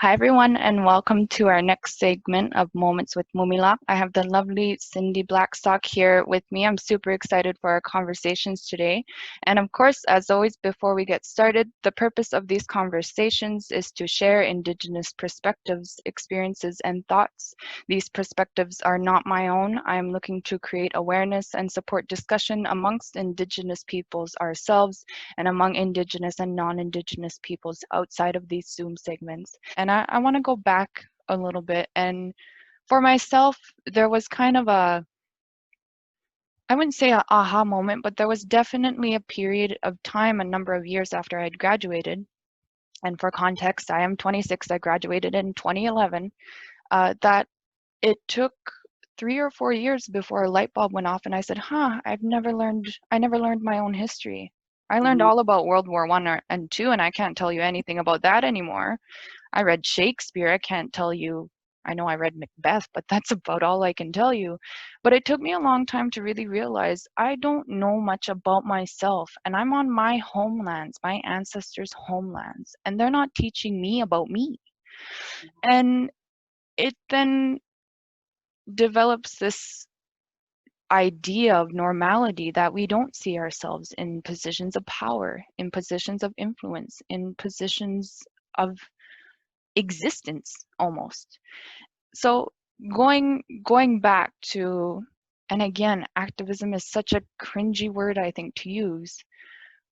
Hi, everyone, and welcome to our next segment of Moments with Mumilak. I have the lovely Cindy Blackstock here with me. I'm super excited for our conversations today. And of course, as always, before we get started, the purpose of these conversations is to share Indigenous perspectives, experiences, and thoughts. These perspectives are not my own. I am looking to create awareness and support discussion amongst Indigenous peoples ourselves and among Indigenous and non-Indigenous peoples outside of these Zoom segments. And I want to go back a little bit. And for myself, there was kind of I wouldn't say a aha moment, but there was definitely a period of time, a number of years after I'd graduated. And for context, I am 26. I graduated in 2011. That it took 3 or 4 years before a light bulb went off, and I said, I never learned my own history. I learned Mhm. all about World War and II, and I can't tell you anything about that anymore. I read Shakespeare. I can't tell you. I know I read Macbeth, but that's about all I can tell you. But it took me a long time to really realize I don't know much about myself, and I'm on my homelands, my ancestors' homelands, and they're not teaching me about me. And it then develops this idea of normality that we don't see ourselves in positions of power, in positions of influence, in positions of existence almost. So going back to, and again, activism is such a cringy word I think to use,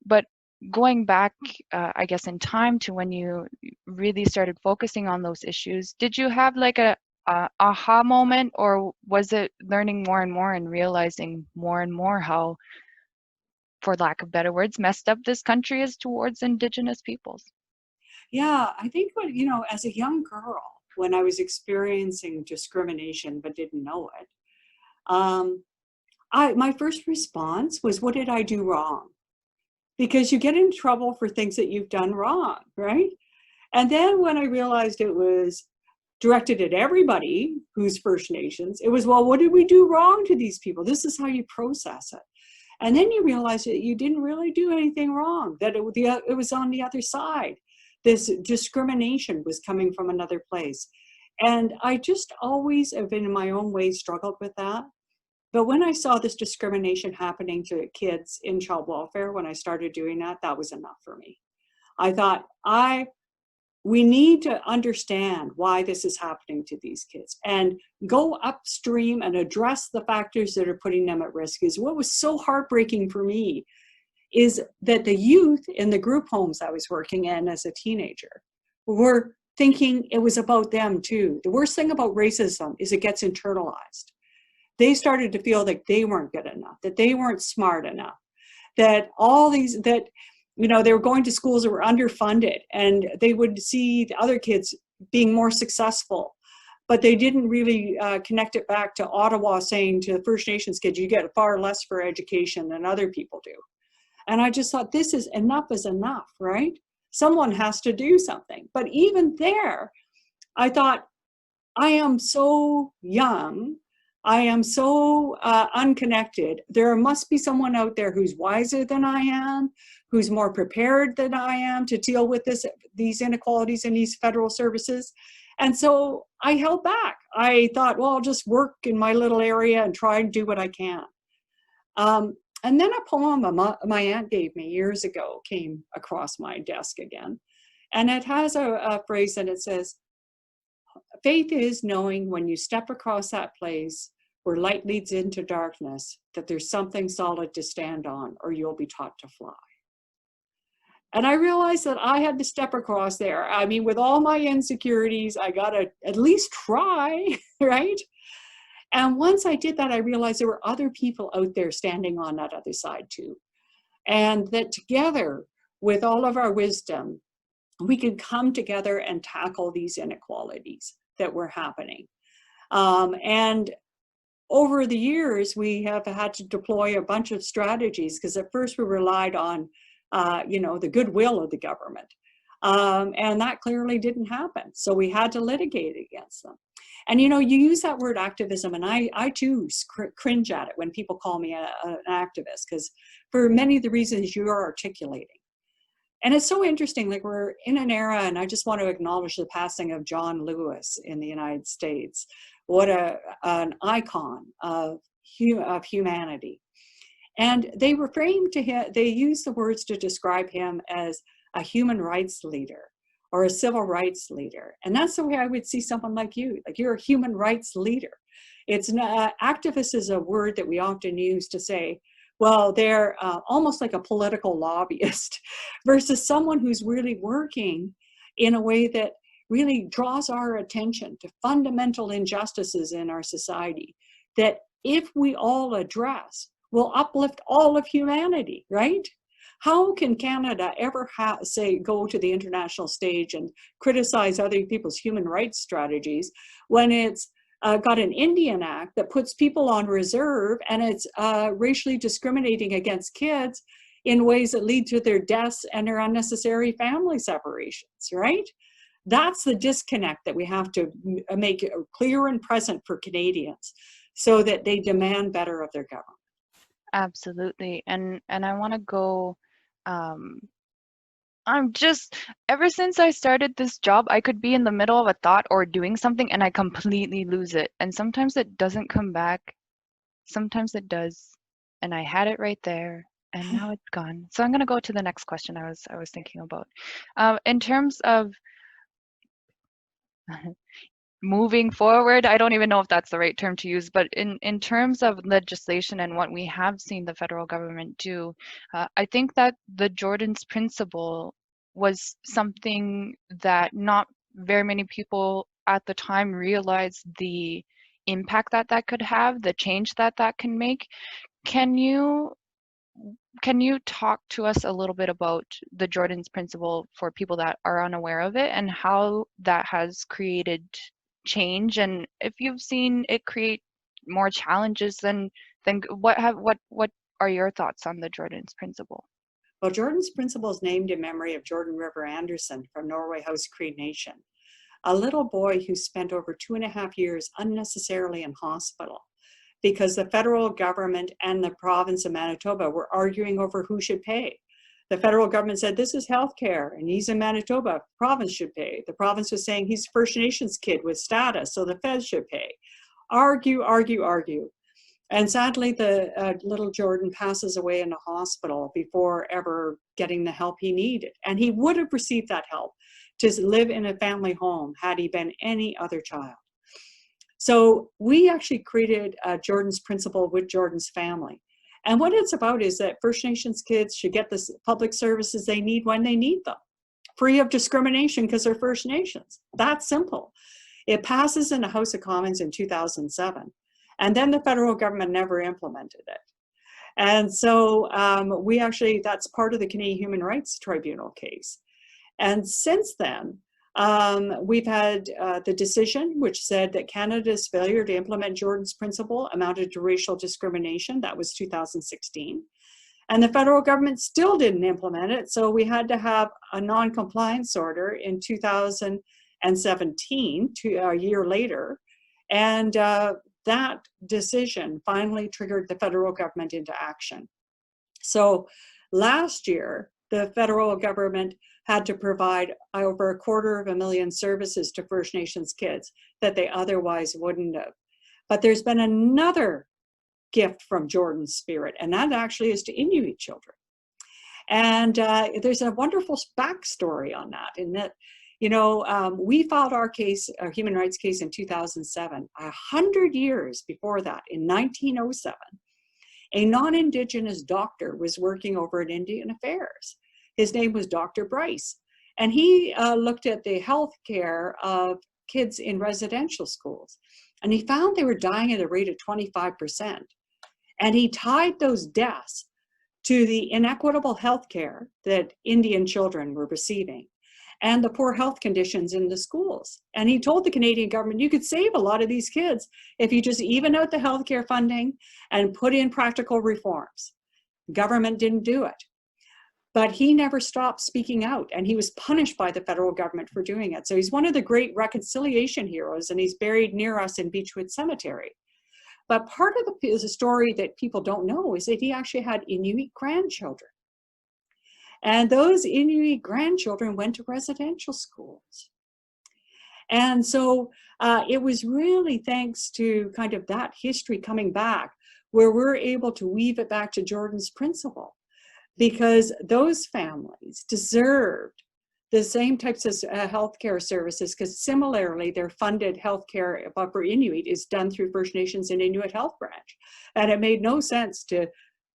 but going back, I guess in time to when you really started focusing on those issues, did you have like a aha moment, or was it learning more and realizing more and more how, for lack of better words, messed up this country is towards Indigenous peoples? Yeah, I think as a young girl, when I was experiencing discrimination but didn't know it, um, my first response was, what did I do wrong? Because you get in trouble for things that you've done wrong, right? And then when I realized it was directed at everybody who's First Nations, it was, well, what did we do wrong to these people? This is how you process it. And then you realize that you didn't really do anything wrong, that it was on the other side. This discrimination was coming from another place. And I just always have been in my own way struggled with that. But when I saw this discrimination happening to kids in child welfare, when I started doing that, that was enough for me. I thought, we need to understand why this is happening to these kids and go upstream and address the factors that are putting them at risk. Is what was so heartbreaking for me is that the youth in the group homes I was working in as a teenager were thinking it was about them too. The worst thing about racism is it gets internalized. They started to feel like they weren't good enough, that they weren't smart enough, that they were going to schools that were underfunded and they would see the other kids being more successful, but they didn't really connect it back to Ottawa saying to the First Nations kids, you get far less for education than other people do. And I just thought, this is enough, right? Someone has to do something. But even there, I thought, I am so young. I am so unconnected. There must be someone out there who's wiser than I am, who's more prepared than I am to deal with these inequalities in these federal services. And so I held back. I thought, well, I'll just work in my little area and try and do what I can. And then a poem my aunt gave me years ago came across my desk again. And it has a phrase that it says, faith is knowing when you step across that place where light leads into darkness, that there's something solid to stand on, or you'll be taught to fly. And I realized that I had to step across there. I mean, with all my insecurities, I got to at least try, right? And once I did that, I realized there were other people out there standing on that other side too. And that together, with all of our wisdom, we could come together and tackle these inequalities that were happening. And over the years, we have had to deploy a bunch of strategies because at first we relied on, the goodwill of the government. And that clearly didn't happen. So we had to litigate against them. And you use that word activism, and I too cringe at it when people call me an activist, because for many of the reasons you're articulating. And it's so interesting, like we're in an era, and I just want to acknowledge the passing of John Lewis in the United States. What an icon of humanity. And they reframed to him, they used the words to describe him as a human rights leader or a civil rights leader. And that's the way I would see someone like you. Like, you're a human rights leader. It's not, activist is a word that we often use to say, well, they're almost like a political lobbyist versus someone who's really working in a way that really draws our attention to fundamental injustices in our society that, if we all address, will uplift all of humanity, right? How can Canada ever go to the international stage and criticize other people's human rights strategies when it's got an Indian Act that puts people on reserve, and it's racially discriminating against kids in ways that lead to their deaths and their unnecessary family separations, right? That's the disconnect that we have to make clear and present for Canadians so that they demand better of their government. Absolutely. And I want to go, um, I'm just, ever since I started this job, I could be in the middle of a thought or doing something and I completely lose it. And sometimes it doesn't come back. Sometimes it does. And I had it right there and now it's gone. So I'm going to go to the next question I was thinking about. In terms of moving forward, I don't even know if that's the right term to use, but in terms of legislation and what we have seen the federal government do, I think that the Jordan's principle was something that not very many people at the time realized the impact that that could have, the change that that can make. Can you talk to us a little bit about the Jordan's principle for people that are unaware of it and how that has created change, and if you've seen it create more challenges than what are your thoughts on the Jordan's principle? Well, Jordan's principle is named in memory of Jordan River Anderson from Norway House Cree Nation, a little boy who spent over 2.5 years unnecessarily in hospital because the federal government and the province of Manitoba were arguing over who should pay. The federal government said, this is healthcare, and he's in Manitoba, province should pay. The province was saying he's a First Nations kid with status, so the feds should pay. Argue, argue, argue. And sadly, the little Jordan passes away in a hospital before ever getting the help he needed. And he would have received that help to live in a family home had he been any other child. So we actually created Jordan's principle with Jordan's family. And what it's about is that First Nations kids should get the public services they need when they need them, free of discrimination because they're First Nations. That's simple. It passes in the House of Commons in 2007. And then the federal government never implemented it. And so that's part of the Canadian Human Rights Tribunal case. And since then, we've had the decision which said that Canada's failure to implement Jordan's principle amounted to racial discrimination. That was 2016. And the federal government still didn't implement it. So we had to have a non-compliance order in 2017, a year later. And that decision finally triggered the federal government into action. So last year, the federal government had to provide over 250,000 services to First Nations kids that they otherwise wouldn't have. But there's been another gift from Jordan's spirit, and that actually is to Inuit children. And there's a wonderful backstory on that, in that, we filed our human rights case in 2007. 100 years before that, in 1907, a non-Indigenous doctor was working over at Indian Affairs. His name was Dr. Bryce. And he looked at the health care of kids in residential schools. And he found they were dying at a rate of 25%. And he tied those deaths to the inequitable health care that Indian children were receiving and the poor health conditions in the schools. And he told the Canadian government, you could save a lot of these kids if you just even out the healthcare funding and put in practical reforms. Government didn't do it. But he never stopped speaking out, and he was punished by the federal government for doing it. So he's one of the great reconciliation heroes, and he's buried near us in Beechwood Cemetery. But part of the story that people don't know is that he actually had Inuit grandchildren. And those Inuit grandchildren went to residential schools. And so it was really thanks to kind of that history coming back where we're able to weave it back to Jordan's principle, because those families deserved the same types of healthcare services, because similarly, their funded healthcare for Inuit is done through First Nations and Inuit Health Branch. And it made no sense to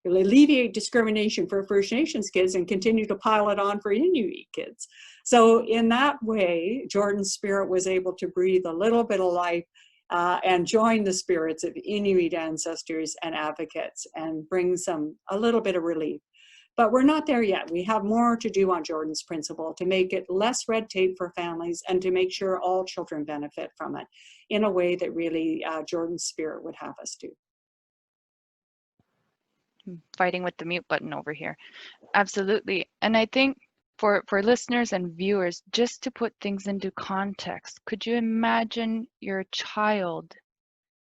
alleviate discrimination for First Nations kids and continue to pile it on for Inuit kids. So in that way, Jordan's spirit was able to breathe a little bit of life and join the spirits of Inuit ancestors and advocates and bring a little bit of relief. But we're not there yet. We have more to do on Jordan's principle to make it less red tape for families and to make sure all children benefit from it in a way that really Jordan's spirit would have us do. Fighting with the mute button over here. Absolutely. And I think for listeners and viewers, just to put things into context, could you imagine your child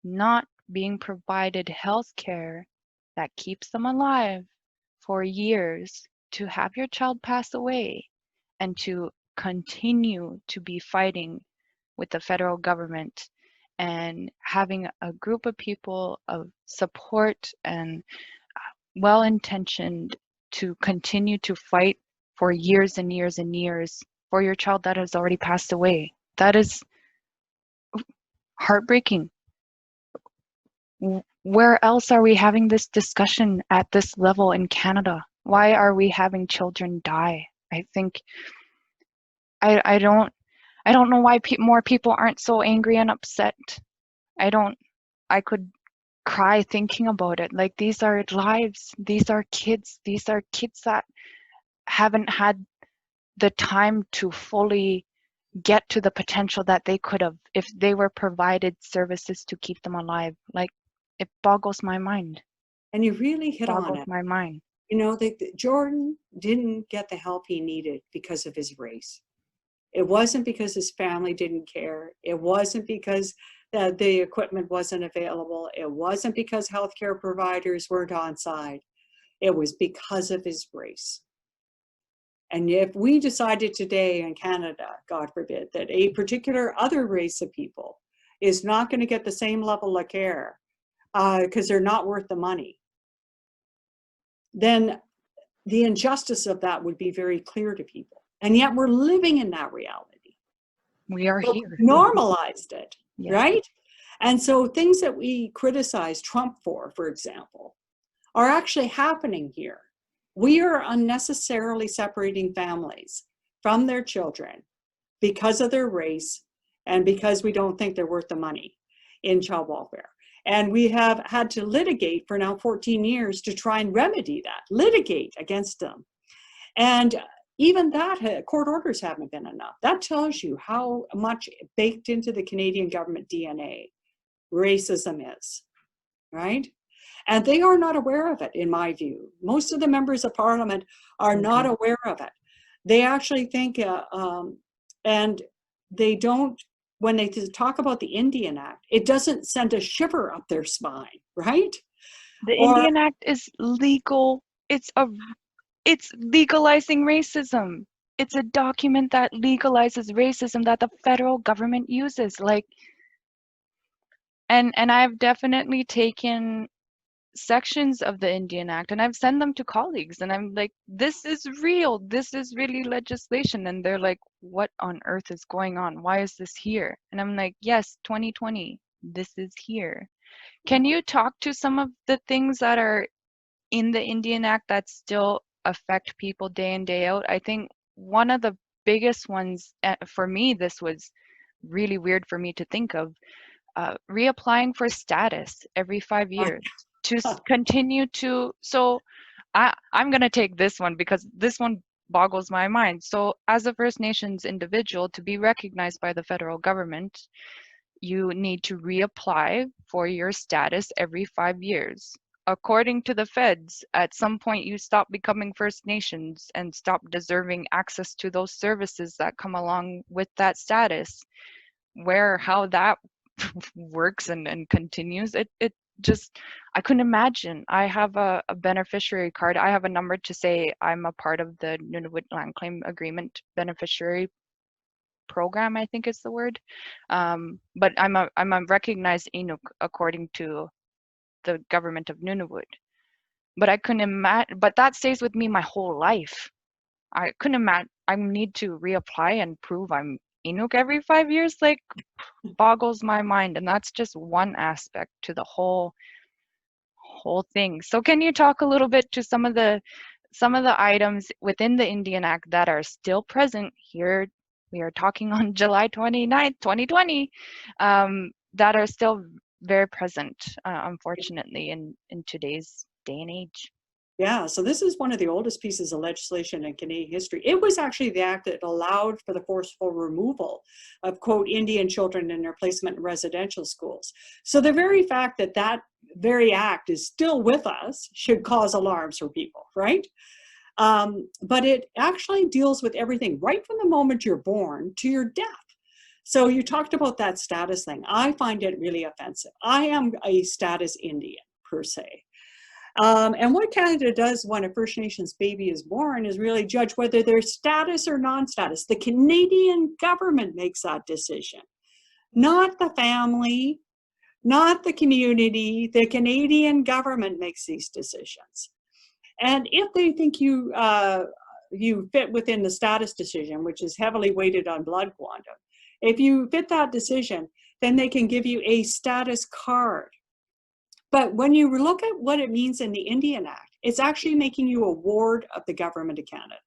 not being provided health care that keeps them alive for years, to have your child pass away and to continue to be fighting with the federal government and having a group of people of support and well-intentioned to continue to fight for years and years and years for your child that has already passed away? That is heartbreaking. Where else are we having this discussion at this level in Canada? Why are we having children die? I think I don't know why more people aren't so angry and upset. I could cry thinking about it. Like, these are lives, these are kids that haven't had the time to fully get to the potential that they could have if they were provided services to keep them alive. Like, it boggles my mind. And you really hit on Boggles it. my mind. You know, Jordan didn't get the help he needed because of his race. It wasn't because his family didn't care. It wasn't because the equipment wasn't available. It wasn't because healthcare providers weren't on side. It was because of his race. And if we decided today in Canada, God forbid, that a particular other race of people is not going to get the same level of care because they're not worth the money, then the injustice of that would be very clear to people. And yet we're living in that reality. We are But here. normalized it, Yeah. right? And so things that we criticize Trump for example, are actually happening here. We are unnecessarily separating families from their children because of their race and because we don't think they're worth the money in child welfare. And we have had to litigate for now 14 years to try and remedy that, litigate against them. And even that, court orders haven't been enough. That tells you how much baked into the Canadian government DNA racism is, right? And they are not aware of it, in my view. Most of the members of parliament are not aware of it. They actually think, and they don't, when they talk about the Indian Act, it doesn't send a shiver up their spine, right? The Indian Act is legal. It's legalizing racism. It's a document that legalizes racism that the federal government uses. Like, and I've definitely taken sections of the Indian Act and I've sent them to colleagues and I'm like, this is real. This is really legislation. And they're like, what on earth is going on? Why is this here? And I'm like, yes, 2020, this is here. Can you talk to some of the things that are in the Indian Act that still affect people day in, day out? I think one of the biggest ones, for me, this was really weird for me to think of, reapplying for status every 5 years to continue to, so I'm going to take this one because this one boggles my mind. So as a First Nations individual, to be recognized by the federal government, you need to reapply for your status every 5 years. According to the feds, at some point you stop becoming First Nations and stop deserving access to those services that come along with that status. How that works and continues, it just, I couldn't imagine. I have a beneficiary card. I have a number to say I'm a part of the Nunavut Land Claim Agreement beneficiary program, I think is the word. But I'm a recognized Inuk according to the government of Nunavut. But I couldn't imagine. But that stays with me my whole life. I couldn't imagine. I need to reapply and prove I'm Inuk every 5 years. Like, boggles my mind, and that's just one aspect to the whole thing. So can you talk a little bit to some of the items within the Indian Act that are still present here? We are talking on July 29th, 2020, that are still very present, unfortunately, in today's day and age. Yeah, so this is one of the oldest pieces of legislation in Canadian history. It was actually the act that allowed for the forceful removal of, quote, Indian children and their placement in residential schools. So the very fact that that very act is still with us should cause alarms for people, right? But it actually deals with everything right from the moment you're born to your death. So you talked about that status thing. I find it really offensive. I am a status Indian per se. And what Canada does when a First Nations baby is born is really judge whether they're status or non-status. The Canadian government makes that decision, not the family, not the community. The Canadian government makes these decisions. And if they think you fit within the status decision, which is heavily weighted on blood quantum, if you fit that decision, then they can give you a status card. But when you look at what it means in the Indian Act, it's actually making you a ward of the government of Canada.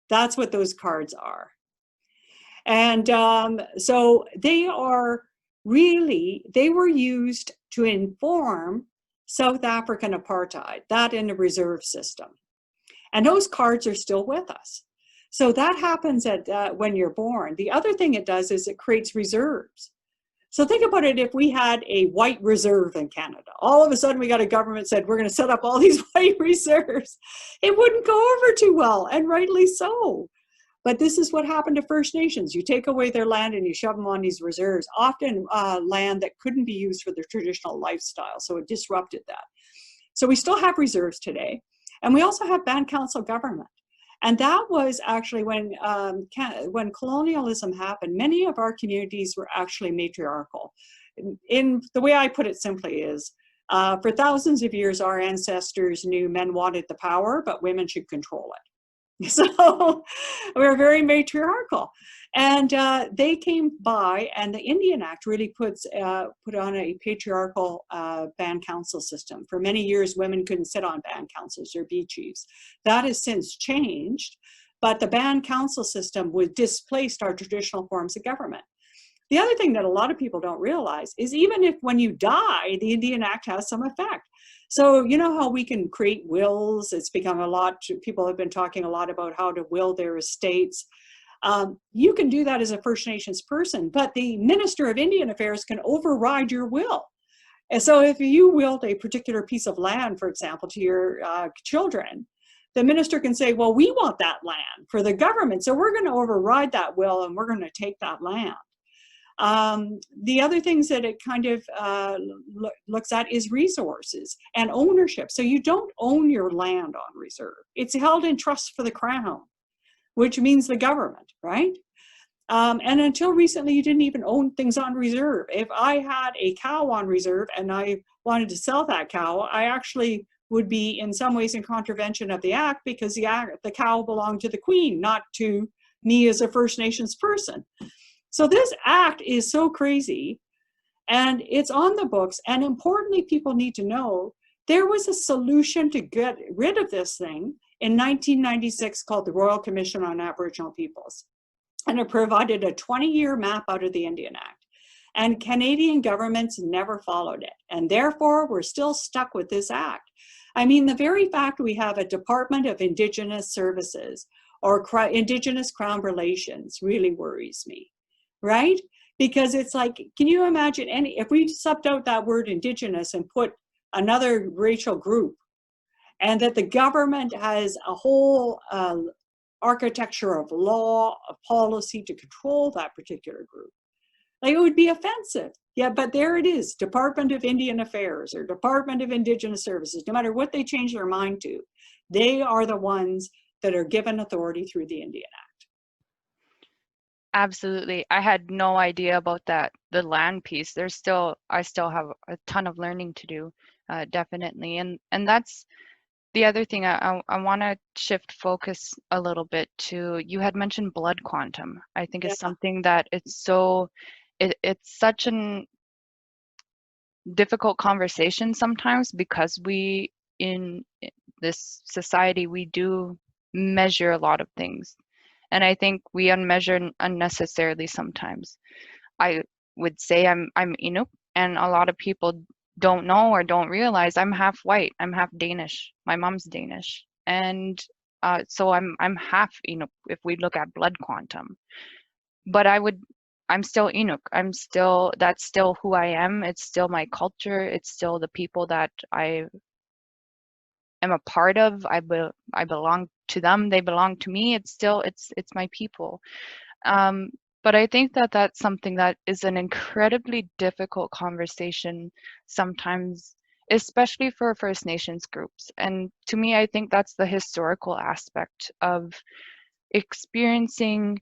That's what those cards are. And so they are really, they were used to inform South African apartheid, that in the reserve system. And those cards are still with us. So that happens at when you're born. The other thing it does is it creates reserves. So think about it, if we had a white reserve in Canada, all of a sudden we got a government said, we're going to set up all these white reserves. It wouldn't go over too well, and rightly so. But this is what happened to First Nations. You take away their land and you shove them on these reserves, often land that couldn't be used for their traditional lifestyle. So it disrupted that. So we still have reserves today. And we also have band council government. And that was actually when colonialism happened, many of our communities were actually matriarchal. In the way I put it simply is, for thousands of years, our ancestors knew men wanted the power, but women should control it. So we're very matriarchal. And they came by, and the Indian Act really put on a patriarchal band council system. For many years, women couldn't sit on band councils or be chiefs. That has since changed, but the band council system was displaced our traditional forms of government. The other thing that a lot of people don't realize is even if when you die, the Indian Act has some effect. So you know how we can create wills? It's become a lot, people have been talking a lot about how to will their estates. You can do that as a First Nations person, but the Minister of Indian Affairs can override your will. And so if you willed a particular piece of land, for example, to your children, the minister can say, well, we want that land for the government, so we're going to override that will and we're going to take that land. The other things that it kind of looks at is resources and ownership. So you don't own your land on reserve. It's held in trust for the crown, which means the government, right? And until recently, you didn't even own things on reserve. If I had a cow on reserve and I wanted to sell that cow, I actually would be in some ways in contravention of the act, because the cow belonged to the queen, not to me as a First Nations person. So this act is so crazy, and it's on the books. And importantly, people need to know there was a solution to get rid of this thing in 1996 called the Royal Commission on Aboriginal Peoples. And it provided a 20-year map out of the Indian Act. And Canadian governments never followed it. And therefore, we're still stuck with this act. I mean, the very fact we have a Department of Indigenous Services or Indigenous Crown Relations really worries me. Right? Because it's like, can you imagine if we subbed out that word Indigenous and put another racial group, and that the government has a whole architecture of law, of policy to control that particular group. Like, it would be offensive. Yeah, but there it is, Department of Indian Affairs or Department of Indigenous Services, no matter what they change their mind to, they are the ones that are given authority through the Indian Act. Absolutely. I had no idea about that, the land piece. I still have a ton of learning to do, definitely. And that's the other thing. I want to shift focus a little bit to, you had mentioned blood quantum. I think is Yeah, something that it's such an difficult conversation sometimes, because we in this society, we do measure a lot of things, and I think we unmeasure unnecessarily sometimes. I would say I'm Inuk, and a lot of people don't know or don't realize I'm half white. I'm half Danish. My mom's Danish, and so I'm half Inuk if we look at blood quantum. But I'm still Inuk. That's still who I am. It's still my culture. It's still the people that I am a part of. I belong to them. They belong to me. It's my people. Um, but I think that that's something that is an incredibly difficult conversation sometimes, especially for First Nations groups. And to me, I think that's the historical aspect of experiencing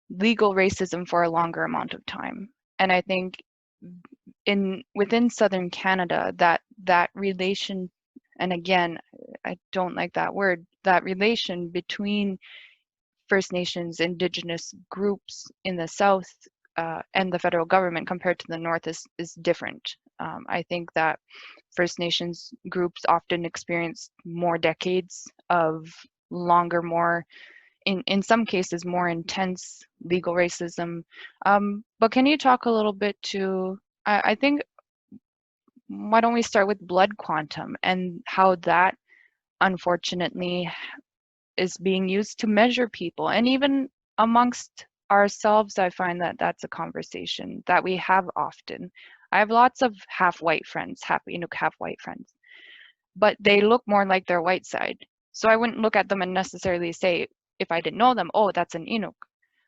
legal racism for a longer amount of time. And I think in within Southern Canada, that relation, and again, I don't like that word, that relation between First Nations, Indigenous groups in the South, and the federal government compared to the North is different. I think that First Nations groups often experience more decades of longer, more in some cases more intense legal racism. But can you talk a little bit to, I think, why don't we start with blood quantum and how that unfortunately is being used to measure people, and even amongst ourselves, I find that that's a conversation that we have often. I have lots of half white friends, half Inuk, half white friends, but they look more like their white side. So I wouldn't look at them and necessarily say, if I didn't know them, oh, that's an Inuk.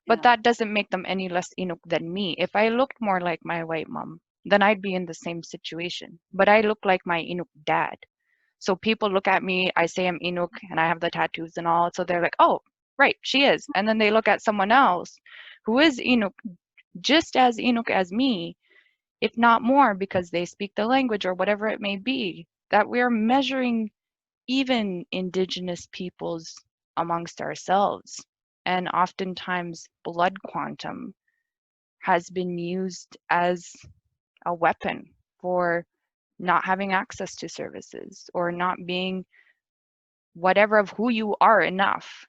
But yeah. that doesn't make them any less Inuk than me. If I looked more like my white mom, then I'd be in the same situation. But I look like my Inuk dad. So people look at me, I say I'm Inuk and I have the tattoos and all. So they're like, oh, right, she is. And then they look at someone else who is Inuk, just as Inuk as me, if not more, because they speak the language or whatever it may be, that we're measuring even Indigenous peoples amongst ourselves. And oftentimes, blood quantum has been used as a weapon for not having access to services or not being whatever of who you are enough.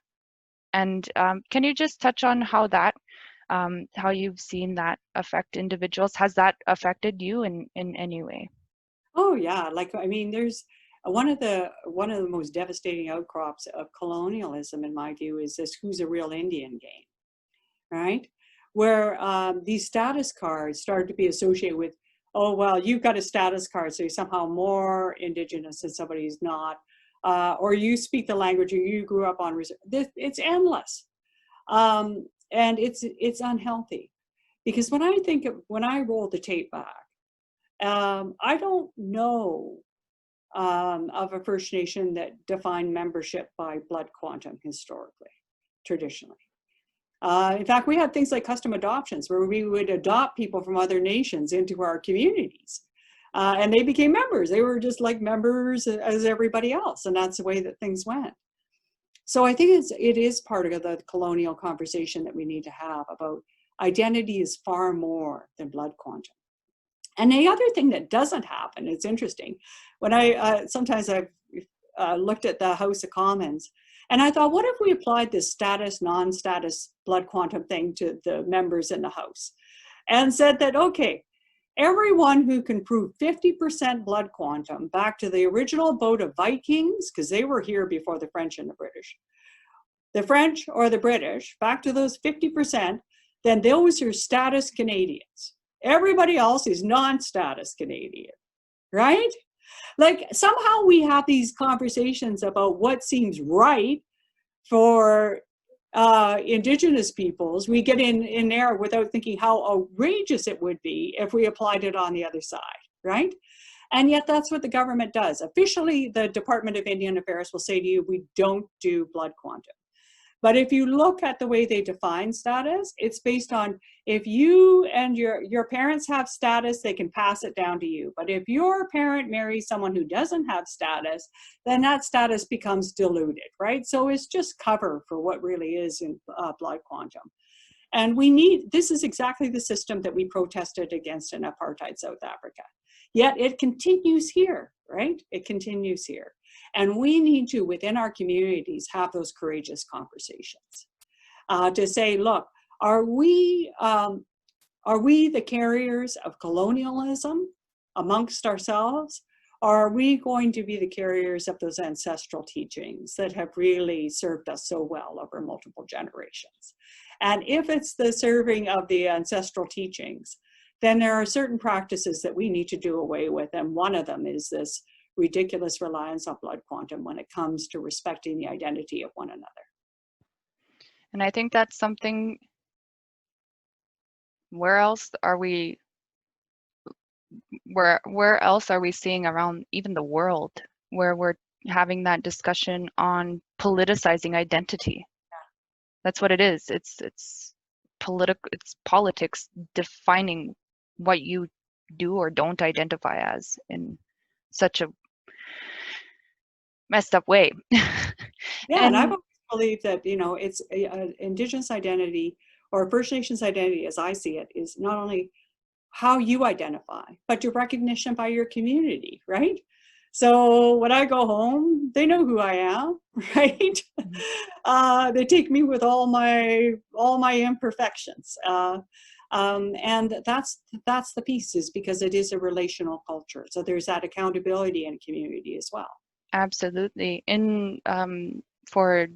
And can you just touch on how you've seen that affect individuals? Has that affected you in any way? Oh yeah, like, I mean, there's one of the most devastating outcrops of colonialism, in my view, is this "Who's a Real Indian" game, right? Where these status cards started to be associated with, oh well, you've got a status card, so you're somehow more Indigenous than somebody who's not, or you speak the language, or you grew up on reserve. It's endless, and it's unhealthy, because when I roll the tape back, I don't know of a First Nation that defined membership by blood quantum historically, traditionally. In fact, we had things like custom adoptions where we would adopt people from other nations into our communities. And they became members. They were just like members as everybody else. And that's the way that things went. So I think it is part of the colonial conversation that we need to have about identity is far more than blood quantum. And the other thing that doesn't happen, it's interesting, when sometimes I've looked at the House of Commons, and I thought, what if we applied this status, non-status blood quantum thing to the members in the House and said that, okay, everyone who can prove 50% blood quantum back to the original boat of Vikings, because they were here before the French and the French or the British, back to those 50%, then those are status Canadians. Everybody else is non-status Canadian, right? Like, somehow we have these conversations about what seems right for Indigenous peoples, we get in there without thinking how outrageous it would be if we applied it on the other side, right? And yet that's what the government does. Officially, the Department of Indian Affairs will say to you, we don't do blood quantum. But if you look at the way they define status, it's based on if you and your parents have status, they can pass it down to you. But if your parent marries someone who doesn't have status, then that status becomes diluted, right? So it's just cover for what really is in blood quantum. And this is exactly the system that we protested against in apartheid South Africa. Yet it continues here, right? It continues here. And we need to, within our communities, have those courageous conversations to say, look, are we the carriers of colonialism amongst ourselves? Or are we going to be the carriers of those ancestral teachings that have really served us so well over multiple generations? And if it's the serving of the ancestral teachings, then there are certain practices that we need to do away with. And one of them is this ridiculous reliance on blood quantum when it comes to respecting the identity of one another. And I think that's something, where else are we seeing around even the world where we're having that discussion on politicizing identity? That's what it is. It's politics defining what you do or don't identify as in such a messed up way. Yeah, and I've always believed that, it's Indigenous identity or First Nations identity, as I see it, is not only how you identify, but your recognition by your community, right? So when I go home, they know who I am, right? They take me with all my imperfections. And that's the piece, is because it is a relational culture. So there's that accountability in community as well. Absolutely. For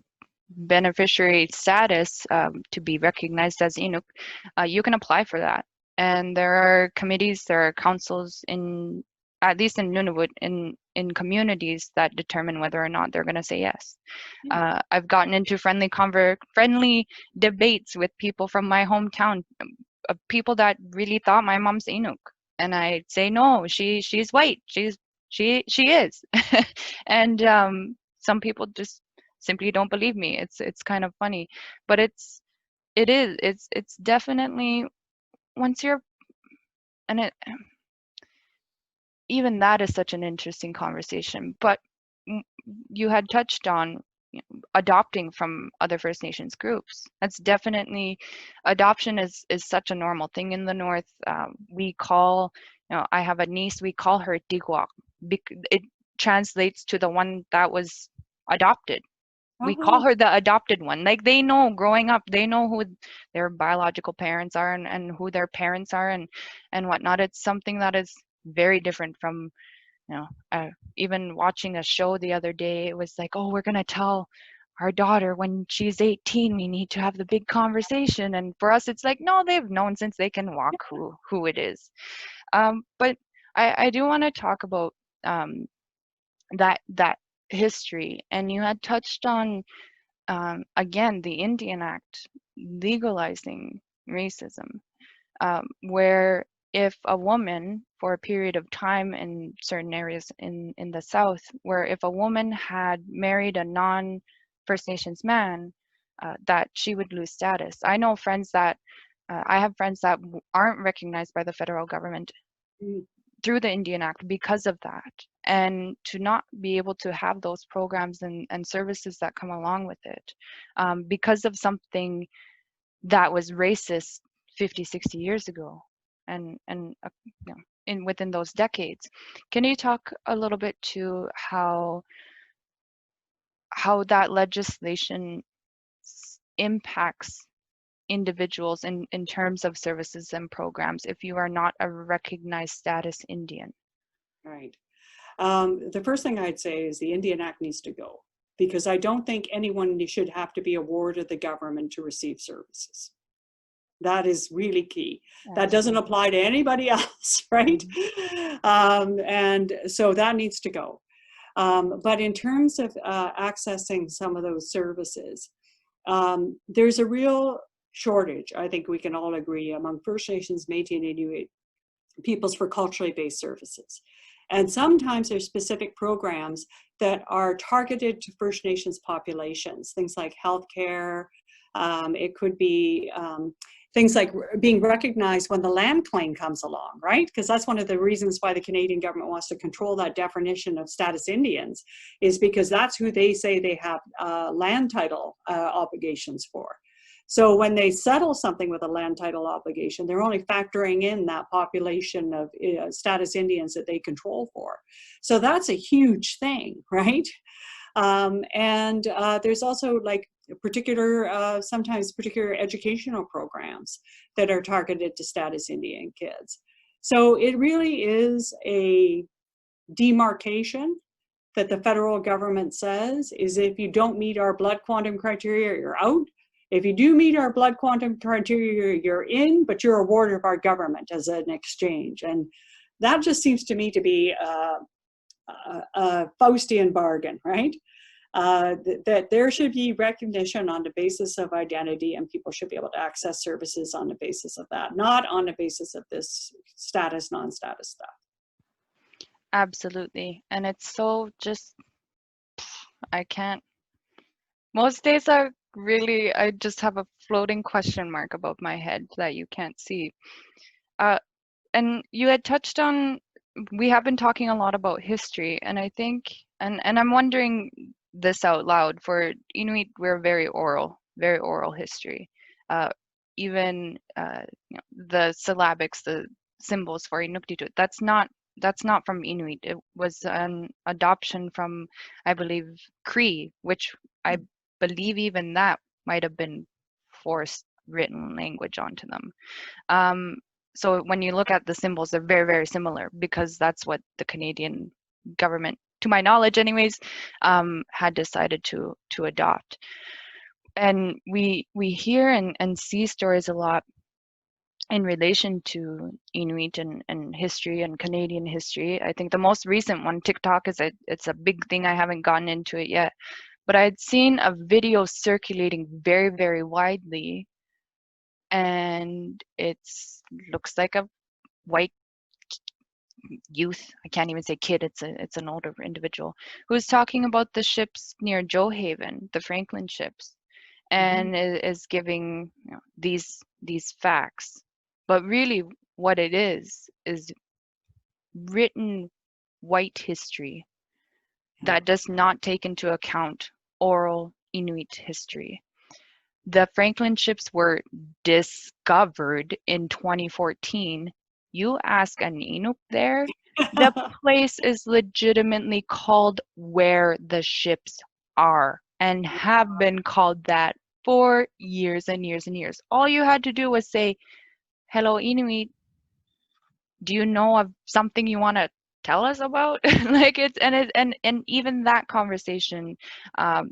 beneficiary status to be recognized as Inuk, you can apply for that. And there are committees, there are councils at least in Nunavut, in communities that determine whether or not they're going to say yes. I've gotten into friendly debates with people from my hometown, people that really thought my mom's Inuk, and I'd say no, she's white, she is. And some people just simply don't believe me. It's kind of funny, but it's definitely, once you're, and even that is such an interesting conversation. But you had touched on adopting from other First Nations groups. That's definitely, adoption is such a normal thing in the North. We call, I have a niece, we call her Tigwak. It translates to the one that was adopted. We call her the adopted one. Like, they know, growing up, they know who their biological parents are and who their parents are and whatnot. It's something that is very different from, even watching a show the other day. It was like, oh, we're going to tell our daughter when she's 18, we need to have the big conversation. And for us, it's like, no, they've known since they can walk who it is. But I do want to talk about that history. And you had touched on, again, the Indian Act legalizing racism, where if a woman, for a period of time in certain areas in the South, where if a woman had married a non-First Nations man, that she would lose status. I know friends that, I have friends that aren't recognized by the federal government through the Indian Act because of that. And to not be able to have those programs and services that come along with it, because of something that was racist 50, 60 years ago, and within those decades. Can you talk a little bit to how that legislation impacts individuals in terms of services and programs if you are not a recognized status Indian? Right. The first thing I'd say is the Indian Act needs to go, because I don't think anyone should have to be a ward of the government to receive services. That is really key. That doesn't apply to anybody else, right? And so that needs to go. But in terms of accessing some of those services, there's a real shortage, I think we can all agree, among First Nations, Métis, and Inuit peoples for culturally based services. And sometimes there's specific programs that are targeted to First Nations populations, things like healthcare. It could be things like being recognized when the land claim comes along, right? Because that's one of the reasons why the Canadian government wants to control that definition of status Indians, is because that's who they say they have land title obligations for. So when they settle something with a land title obligation, they're only factoring in that population of status Indians that they control for. So that's a huge thing, right? And there's also like particular, sometimes particular educational programs that are targeted to status Indian kids. So it really is a demarcation that the federal government says is, if you don't meet our blood quantum criteria, you're out. If you do meet our blood quantum criteria, you're in, but you're a ward of our government as an exchange. And that just seems to me to be a Faustian bargain, right? That there should be recognition on the basis of identity, and people should be able to access services on the basis of that, not on the basis of this status, non-status stuff. Absolutely. And it's so just, I can't, most days are really, I just have a floating question mark above my head that you can't see. And you had touched on, we have been talking a lot about history, and I think, and I'm wondering this out loud, for Inuit, we're very oral history. Even the syllabics, the symbols for Inuktitut, that's not from Inuit. It was an adoption from, I believe, Cree, which I believe even that might have been forced written language onto them. So when you look at the symbols, they're very, very similar, because that's what the Canadian government, to my knowledge anyways, had decided to adopt. And we hear and see stories a lot in relation to Inuit and history and Canadian history. I think the most recent one, TikTok, it's a big thing. I haven't gotten into it yet, but I'd seen a video circulating very, very widely, and it's looks like a white youth, I can't even say kid, it's an older individual, who's talking about the ships near Joe Haven, the Franklin ships, and is giving these facts. But really what it is written white history that does not take into account oral Inuit history. The Franklin ships were discovered in 2014. You ask an Inuk there, the place is legitimately called where the ships are, and have been called that for years and years and years. All you had to do was say, "Hello, Inuit. Do you know of something you want to tell us about?" Like and even that conversation,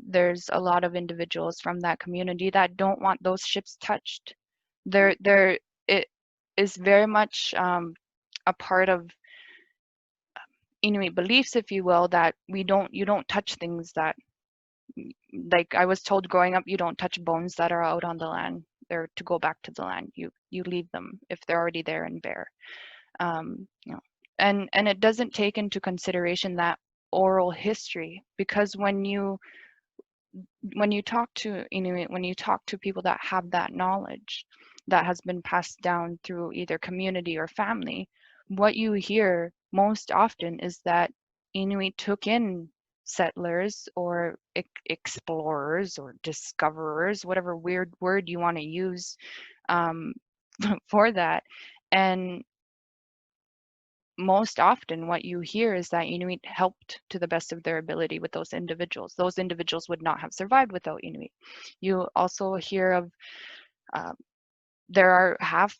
there's a lot of individuals from that community that don't want those ships touched. It is very much a part of Inuit beliefs, if you will, that you don't touch things that, like I was told growing up, you don't touch bones that are out on the land. They're to go back to the land. You leave them if they're already there and bare. You know, and it doesn't take into consideration that oral history, because when you talk to Inuit, when you talk to people that have that knowledge that has been passed down through either community or family, what you hear most often is that Inuit took in settlers or explorers or discoverers, whatever weird word you want to use for that. And most often what you hear is that Inuit helped to the best of their ability with those individuals. Those individuals would not have survived without Inuit. You also hear of there are half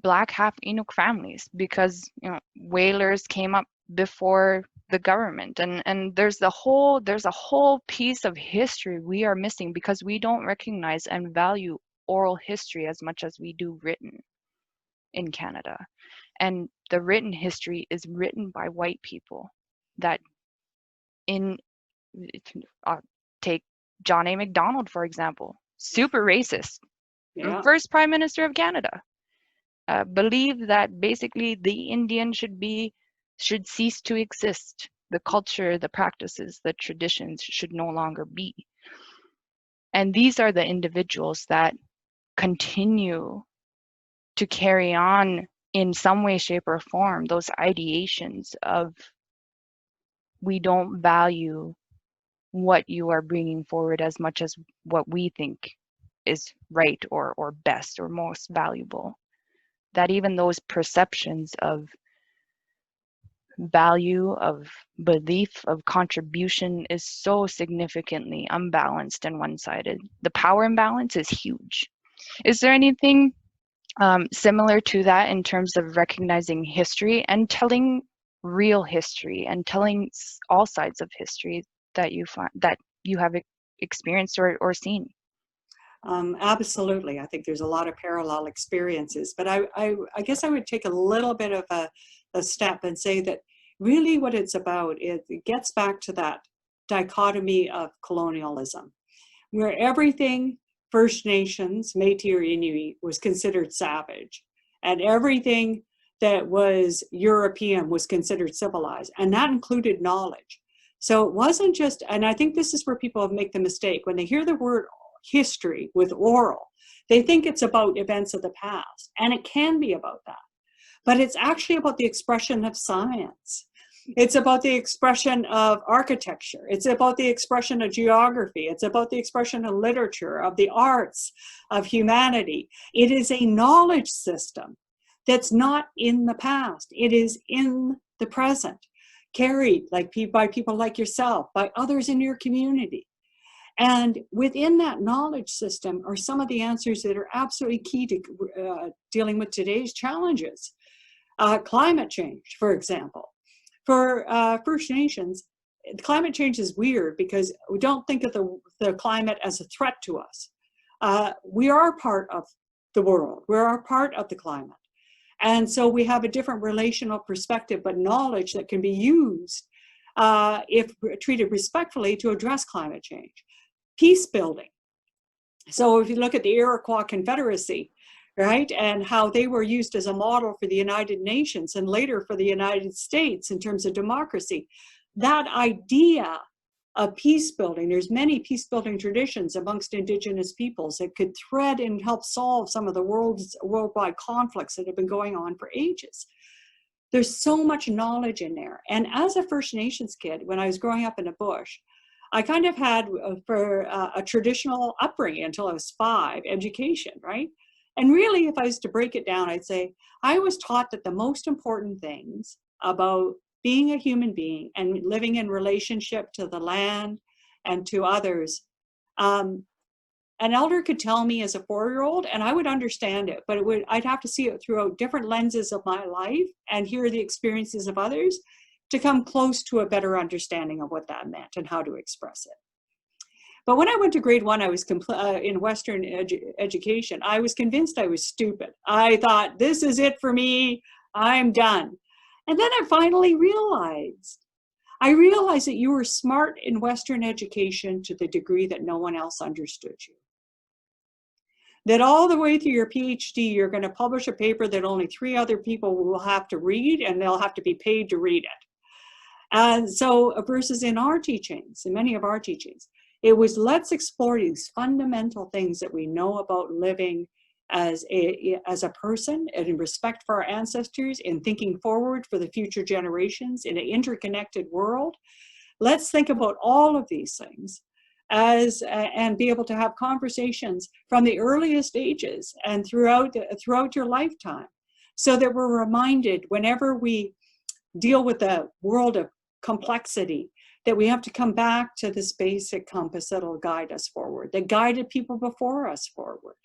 Black, half Inuk families, because whalers came up before the government, and there's a whole piece of history we are missing because we don't recognize and value oral history as much as we do written in Canada. And the written history is written by white people that take John A. Macdonald, for example. super racist. Yeah. First Prime Minister of Canada believed that basically the Indian should cease to exist. The culture, the practices, the traditions should no longer be. And these are the individuals that continue to carry on in some way, shape, or form those ideations of we don't value what you are bringing forward as much as what we think is right or best or most valuable. That even those perceptions of value, of belief, of contribution is so significantly unbalanced and one-sided. The power imbalance is huge. Is there anything similar to that in terms of recognizing history and telling real history and telling all sides of history that you find that you have experienced or seen? Absolutely. I think there's a lot of parallel experiences, but I guess I would take a little bit of a step and say that really what it's about, it gets back to that dichotomy of colonialism, where everything First Nations, Métis or Inuit, was considered savage, and everything that was European was considered civilized, and that included knowledge. So it wasn't just, and I think this is where people make the mistake when they hear the word history with oral, they think it's about events of the past, and it can be about that, but it's actually about the expression of science. It's about the expression of architecture. It's about the expression of geography. It's about the expression of literature, of the arts, of humanity. It is a knowledge system that's not in the past. It is in the present, carried by people like yourself, by others in your community. And within that knowledge system are some of the answers that are absolutely key to dealing with today's challenges. Climate change, for example. For First Nations, climate change is weird because we don't think of the climate as a threat to us. We are part of the world. We're a part of the climate. And so we have a different relational perspective, but knowledge that can be used if treated respectfully to address climate change. Peace building. So if you look at the Iroquois Confederacy, right, and how they were used as a model for the United Nations and later for the United States in terms of democracy, that idea of peace building, there's many peace building traditions amongst Indigenous peoples that could thread and help solve some of the worldwide conflicts that have been going on for ages. There's so much knowledge in there. And as a First Nations kid, when I was growing up in the bush, I kind of had for a traditional upbringing until I was 5, education, right? And really, if I was to break it down, I'd say I was taught that the most important things about being a human being and living in relationship to the land and to others, an elder could tell me as a 4-year-old and I would understand it, but I'd have to see it through different lenses of my life and hear the experiences of others to come close to a better understanding of what that meant and how to express it. But when I went to grade 1, I was in Western education. I was convinced I was stupid. I thought, this is it for me. I'm done. And then I finally realized that you were smart in Western education to the degree that no one else understood you. That all the way through your PhD, you're going to publish a paper that only 3 other people will have to read, and they'll have to be paid to read it. And so versus in our teachings, in many of our teachings, it was let's explore these fundamental things that we know about living as a person and in respect for our ancestors, in thinking forward for the future generations in an interconnected world. Let's think about all of these things and be able to have conversations from the earliest ages and throughout your lifetime, so that we're reminded whenever we deal with the world of complexity that we have to come back to this basic compass that'll guide us forward, that guided people before us forward.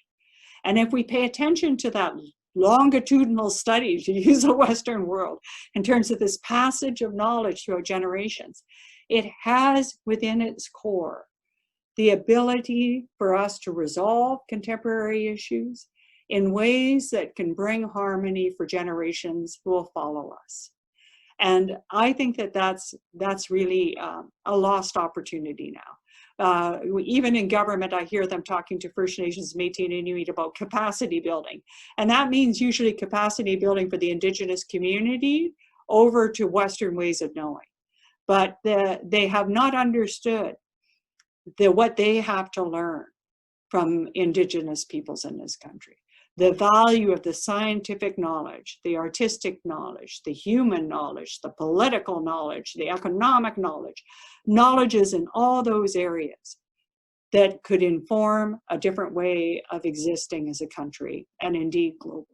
And if we pay attention to that longitudinal study, to use the Western world, in terms of this passage of knowledge throughout generations, it has within its core the ability for us to resolve contemporary issues in ways that can bring harmony for generations who will follow us. And I think that that's really a lost opportunity now. Even in government, I hear them talking to First Nations, Métis, and Inuit about capacity building. And that means usually capacity building for the Indigenous community over to Western ways of knowing. But they have not understood what they have to learn from Indigenous peoples in this country. The value of the scientific knowledge, the artistic knowledge, the human knowledge, the political knowledge, the economic knowledge, knowledges in all those areas that could inform a different way of existing as a country and indeed globally.